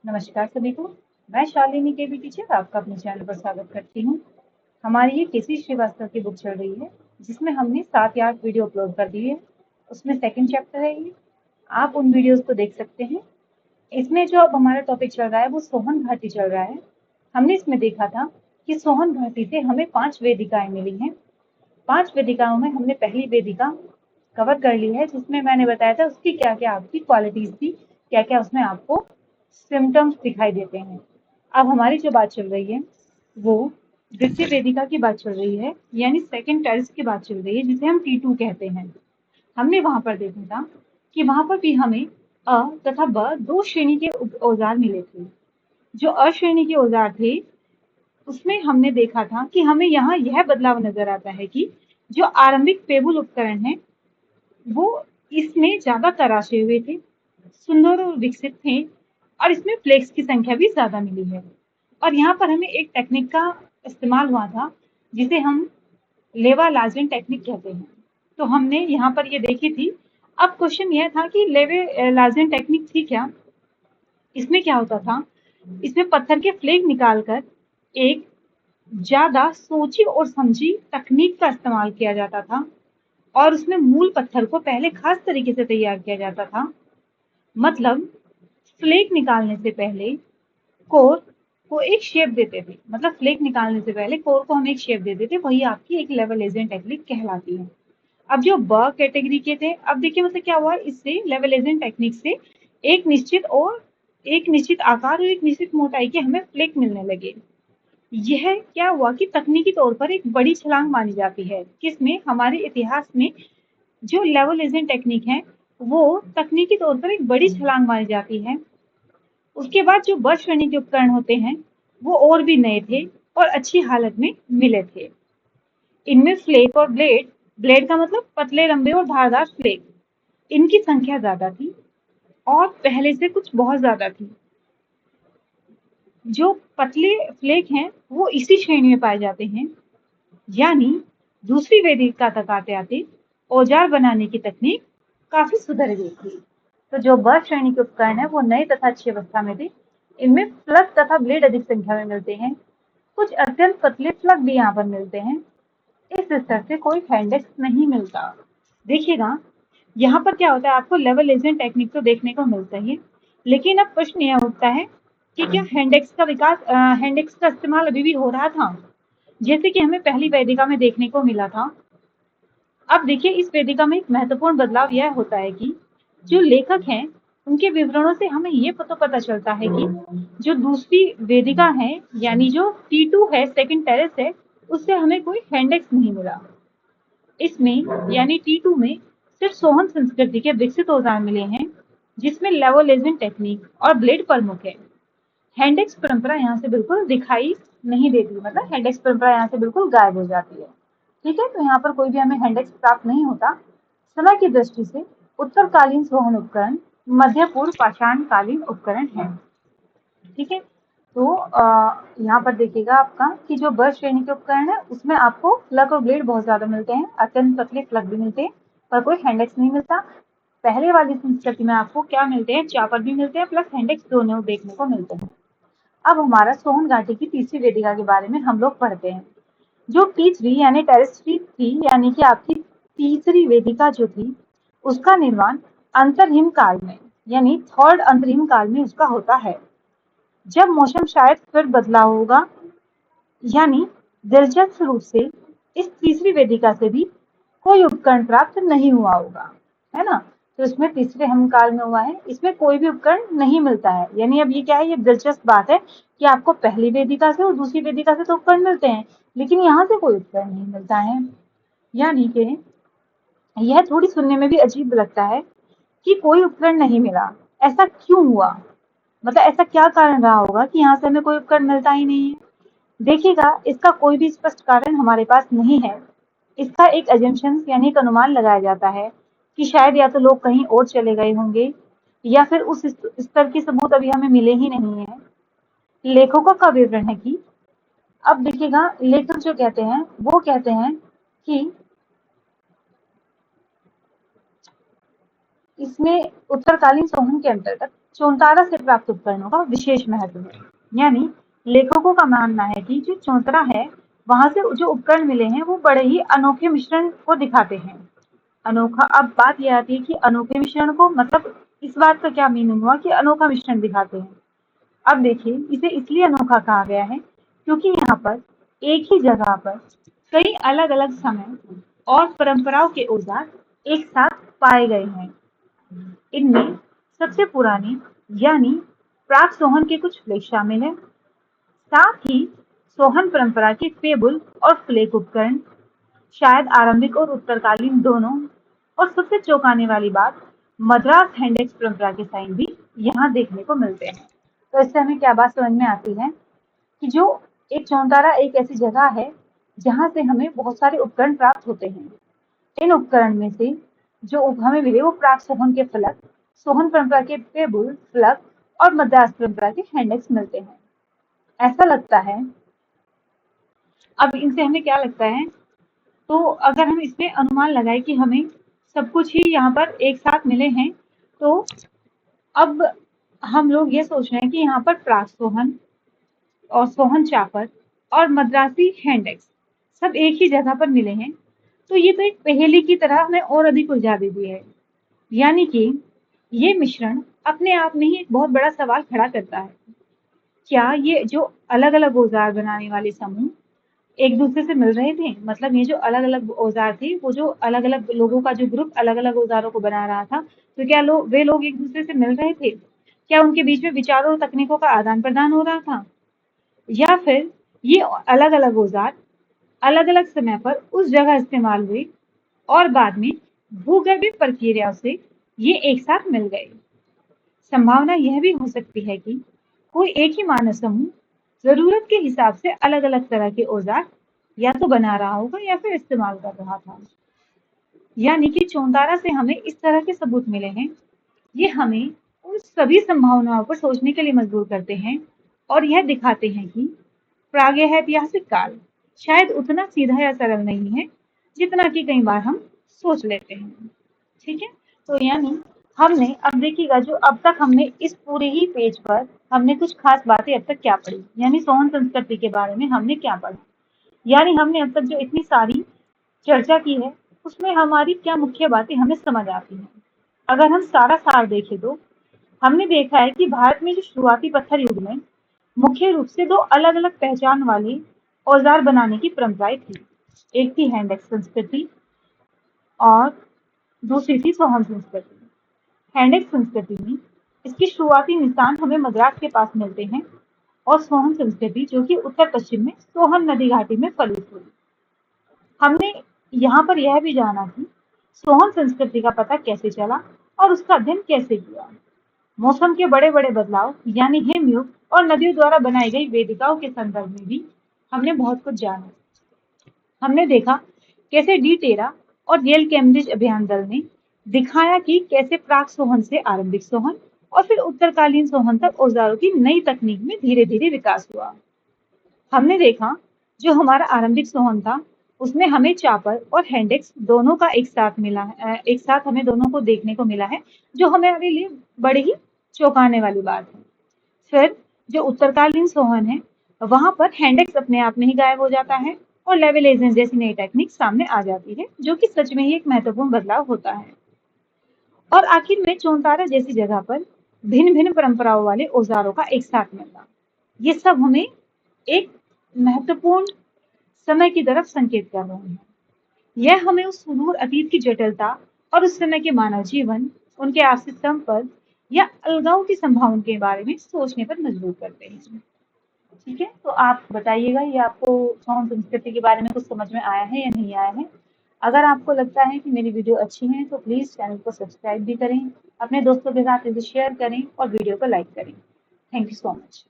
नमस्कार सभी को। मैं शालिनी के भी टीचर आपका अपने चैनल पर स्वागत करती हूँ। हमारी ये केसी श्रीवास्तव की बुक चल रही है जिसमें हमने 7 या 8 वीडियो अपलोड कर दी है। उसमें सेकंड चैप्टर है ये। आप उन वीडियोस को देख सकते हैं। इसमें जो अब हमारा टॉपिक चल रहा है वो सोहन घाटी चल रहा है। हमने इसमें देखा था कि सोहन घाटी से हमें 5 वेदिकाएं मिली हैं। 5 वेदिकाओं में हमने पहली वेदिका कवर कर ली है जिसमें मैंने बताया था उसकी क्या क्या आपकी क्वालिटीज थी, क्या क्या उसमें आपको सिम्टम्स दिखाई देते हैं। अब हमारी जो बात चल रही है वो द्वितीय वेदिका की बात चल रही है, यानी सेकंड टेरेस की बात चल रही है जिसे हम T2 कहते हैं। हमने वहां पर देखा था कि वहां पर भी हमें अ तथा ब 2 श्रेणी के औजार मिले थे। जो अ श्रेणी के औजार थे उसमें हमने देखा था कि हमें यहाँ यह बदलाव नजर आता है कि जो आरंभिक पेबुल उपकरण है वो इसमें ज्यादा तराशे हुए थे, सुंदर और विकसित थे और इसमें फ्लेक्स की संख्या भी ज्यादा मिली है। और यहाँ पर हमें एक टेक्निक का इस्तेमाल हुआ था जिसे हम लेवा लाजेन टेक्निक कहते हैं। तो हमने यहाँ पर ये देखी थी। अब क्वेश्चन यह था कि लेवे लाजेन टेक्निक थी क्या। इसमें क्या होता था, इसमें पत्थर के फ्लेक निकालकर एक ज्यादा सोची और समझी तकनीक का इस्तेमाल किया जाता था और उसमें मूल पत्थर को पहले खास तरीके से तैयार किया जाता था। मतलब फ्लेक निकालने से पहले कोर को एक शेप देते थे। मतलब फ्लेक निकालने से पहले कोर को हम एक शेप देते थे, वही आपकी एक लेवल एजेंट टेक्निक कहलाती है। अब जो ब कैटेगरी के थे, अब देखिए मतलब क्या हुआ, इससे लेवल एजेंट टेक्निक से एक निश्चित आकार और एक निश्चित मोटाई के हमें फ्लेक मिलने लगे। यह क्या हुआ कि तकनीकी तौर पर एक बड़ी छलांग मानी जाती है, किसमें, हमारे इतिहास में। जो लेवल एजेंट टेक्निक है वो तकनीकी तौर पर एक बड़ी छलांग मानी जाती है। उसके बाद जो ब श्रेणी के उपकरण होते हैं वो और भी नए थे और अच्छी हालत में मिले थे। इनमें फ्लेक और ब्लेड, ब्लेड का मतलब पतले लंबे और धारदार फ्लेक, इनकी संख्या ज्यादा थी और पहले से कुछ बहुत ज्यादा थी। जो पतले फ्लेक हैं वो इसी श्रेणी में पाए जाते हैं। यानी दूसरी वेदिका तक आते आते औजार बनाने की तकनीक काफी सुधर गई थी। तो जो ब श्रेणी के उपकरण है वो नए तथा अच्छी अवस्था में थे। इनमें प्लग तथा ब्लेड अधिक संख्या में मिलते हैं। कुछ अत्यंत पतले प्लग भी यहाँ पर मिलते हैं। इस स्तर से कोई हैंडेक्स नहीं मिलता। देखिएगा यहाँ पर क्या होता है, आपको लेवल एजेंट टेक्निक तो देखने को मिलता ही, लेकिन अब प्रश्न यह उठता है कि क्या हैंडेक्स का इस्तेमाल अभी भी हो रहा था, जैसे कि हमें पहली वेदिका में देखने को मिला था। अब देखिए इस वेदिका में एक महत्वपूर्ण बदलाव यह होता है कि जो लेखक हैं उनके विवरणों से हमें ये पता चलता है कि जो दूसरी वेदिका है यानी जो T2 है, सेकंड टेरेस है, उससे हमें कोई हैंडेक्स नहीं मिला। इसमें यानी T2 में सिर्फ सोहन संस्कृति के विकसित औजार मिले हैं जिसमें लेवल एजेंट टेक्निक और ब्लेड प्रमुख है। हैंडेक्स परंपरा यहाँ से बिल्कुल दिखाई नहीं देती, मतलब हैंडेक्स परंपरा यहाँ से बिल्कुल गायब हो जाती है। ठीक है, तो यहाँ पर कोई भी हमें हैंडेक्स प्राप्त नहीं होता। समय की दृष्टि से उत्तरकालीन सोहन उपकरण मध्य पूर्व पाषाणकालीन उपकरण है। ठीक है, तो यहाँ पर देखिएगा आपका कि जो ब श्रेणी के उपकरण है उसमें आपको प्लग और ब्लेड बहुत ज्यादा मिलते हैं, अत्यंत पतले प्लग भी मिलते हैं, पर कोई हैंडेक्स नहीं मिलता। पहले वाली संस्कृति में आपको क्या मिलते हैं, चापर भी मिलते हैं प्लस हैंडेक्स दोनों देखने को मिलते हैं। अब हमारा सोहन घाटी की तीसरी वेदिका के बारे में हम लोग पढ़ते हैं। जो T3 यानी टेरेस्ट्री थी, यानी कि आपकी तीसरी वेदिका जो थी उसका निर्माण अंतरहिम काल में यानी थर्ड अंतरिम काल में उसका होता है, जब मौसम शायद फिर बदलाव होगा। यानी दिलचस्प रूप से इस तीसरी वेदिका से भी कोई उपकरण प्राप्त नहीं हुआ होगा, है ना। तो इसमें तीसरे हम काल में हुआ है, इसमें कोई भी उपकरण नहीं मिलता है। यानी अब ये क्या है, ये दिलचस्प बात है कि आपको पहली वेदिका से और दूसरी वेदिका से तो उपकरण मिलते हैं लेकिन यहाँ से कोई उपकरण नहीं मिलता है। यानी कि यह थोड़ी सुनने में भी अजीब लगता है कि कोई उपकरण नहीं मिला। ऐसा क्यों हुआ, मतलब ऐसा क्या कारण रहा होगा कि यहाँ से हमें कोई उपकरण मिलता ही नहीं है। देखिएगा इसका कोई भी स्पष्ट कारण हमारे पास नहीं है। इसका एक एजम्पशन यानी एक अनुमान लगाया जाता है कि शायद या तो लोग कहीं और चले गए होंगे या फिर उस स्तर के सबूत अभी हमें मिले ही नहीं है। लेखकों का विवरण है कि अब देखिएगा लेखक जो कहते हैं वो कहते हैं कि इसमें उत्तरकालीन सोहन के अंतर्गत चौतारा से प्राप्त उपकरणों का विशेष महत्व है। यानी लेखकों का मानना है कि जो चौतरा है वहां से जो उपकरण मिले हैं वो बड़े ही अनोखे मिश्रण को दिखाते हैं। अनोखा, अब बात यह आती है कि अनोखे मिश्रण को मतलब इस बात का क्या मीनिंग हुआ कि अनोखा मिश्रण दिखाते हैं। अब देखिए इसे इसलिए अनोखा कहा गया है क्योंकि यहाँ पर एक ही जगह पर कई अलग अलग समय और परंपराओं के औजार एक साथ पाए गए हैं। इनमें सबसे पुरानी यानी प्राक सोहन के कुछ फ्लेक शामिल है। साथ ही सोहन परंपरा के टेबल और फ्लेक उपकरण शायद आरंभिक और उत्तरकालीन दोनों। और सबसे चौंकाने वाली बात, मद्रास हैंडेक्स परंपरा के साइन भी यहाँ देखने को मिलते हैं। तो इससे हमें क्या बात समझ में आती है कि जो एक चौतारा एक ऐसी जगह है जहाँ से हमें बहुत सारे उपकरण प्राप्त होते हैं। इन उपकरण में से जो हमें मिले वो प्राक सोहन के फलक, सोहन परंपरा के टेबल, फलक और मद्रास परंपरा के हैंडेक्स मिलते हैं। ऐसा लगता है, अब इनसे हमें क्या लगता है, तो अगर हम इसमें अनुमान लगाए कि हमें सब कुछ ही यहाँ पर एक साथ मिले हैं, तो अब हम लोग ये सोच रहे हैं कि यहाँ पर प्राक सोहन और सोहन चापर और मद्रासी हैंडेक्स सब एक ही जगह पर मिले हैं। तो ये तो एक पहेली की तरह हमें और अधिक उलझा देती है। यानी कि ये मिश्रण अपने आप में ही एक बहुत बड़ा सवाल खड़ा करता है। क्या ये जो अलग अलग औजार बनाने वाले समूह एक दूसरे से मिल रहे थे? मतलब ये जो अलग अलग औजार थे, वो जो अलग अलग लोगों का जो ग्रुप अलग अलग औजारों को बना रहा था, तो क्या वे लोग एक दूसरे से मिल रहे थे? क्या उनके बीच में विचारों और तकनीकों का आदान प्रदान हो रहा था? या फिर ये अलग अलग औजार अलग अलग समय पर उस जगह इस्तेमाल हुए और बाद में भूगर्भीय प्रक्रियाओं से ये एक साथ मिल गए। संभावना यह भी हो सकती है कि कोई एक ही मानव समूह जरूरत के हिसाब से अलग अलग तरह के औजार या तो बना रहा होगा या फिर इस्तेमाल कर रहा था। यानी कि चौतारा से हमें इस तरह के सबूत मिले हैं। ये हमें उन सभी संभावनाओं पर सोचने के लिए मजबूर करते हैं और यह दिखाते हैं कि प्रागैतिहासिक काल शायद उतना सीधा या सरल नहीं है जितना कि कई बार हम सोच लेते हैं। ठीक है, तो यानी हमने अब देखिएगा जो अब तक हमने इस पूरे ही पेज पर हमने कुछ खास बातें अब तक क्या पढ़ी, यानी सोहन संस्कृति के बारे में हमने क्या पढ़ा। यानी हमने अब तक जो इतनी सारी चर्चा की है उसमें हमारी क्या मुख्य बातें हमें समझ आती हैं। अगर हम सारा सार देखें तो हमने देखा है कि भारत में जो शुरुआती पत्थर युग में मुख्य रूप से दो अलग अलग पहचान वाली औजार बनाने की परंपराएं थी। एक थी हैंडेक्स संस्कृति और दूसरी थी सोहन संस्कृति। हैंडेक्स संस्कृति में इसकी शुरुआती निशान हमें मद्रास के पास मिलते हैं और सोहन संस्कृति जो कि उत्तर पश्चिम में सोहन नदी घाटी में फलित हुई। हमने यहाँ पर यह भी जाना कि सोहन संस्कृति का पता कैसे चला और उसका अध्ययन कैसे किया। मौसम के बड़े बड़े बदलाव यानी हिमयुग और नदियों द्वारा बनाई गई वेदिकाओं के संदर्भ में भी हमने बहुत कुछ जाना। हमने देखा कैसे डी टेरा और येल कैम्ब्रिज अभियान दल ने दिखाया कि कैसे प्राक सोहन से आरंभिक सोहन और फिर उत्तरकालीन सोहन तक औजारों की नई तकनीक में धीरे धीरे विकास हुआ। हमने देखा जो हमारा आरंभिक सोहन था उसमें हमें चापर और हैंडेक्स दोनों का एक साथ मिला है, एक साथ हमें दोनों को देखने को मिला है, जो हमारे लिए बड़ी ही चौंकाने वाली बात है। फिर जो उत्तरकालीन सोहन है वहां पर हैंडेक्स अपने आप में ही गायब हो जाता है और लेवलाइजेशन जैसी नई टेक्निक सामने आ जाती है, जो कि सच में ही एक महत्वपूर्ण बदलाव होता है। और आखिर में चौतारा जैसी जगह पर भिन्न भिन्न परंपराओं वाले औजारों का एक साथ मिलना, ये सब हमें एक महत्वपूर्ण समय की तरफ संकेत कर रहे हैं। यह हमें उस सुदूर अतीत की जटिलता और उस समय के मानव जीवन, उनके आपसी संपर्क या अलगाव की संभावना के बारे में सोचने पर मजबूर करते हैं। ठीक है, तो आप बताइएगा ये आपको सोहन संस्कृति के बारे में कुछ समझ में आया है या नहीं आया है। अगर आपको लगता है कि मेरी वीडियो अच्छी है तो प्लीज चैनल को सब्सक्राइब भी करें, अपने दोस्तों के साथ इसे शेयर करें और वीडियो को लाइक करें। Thank you so much.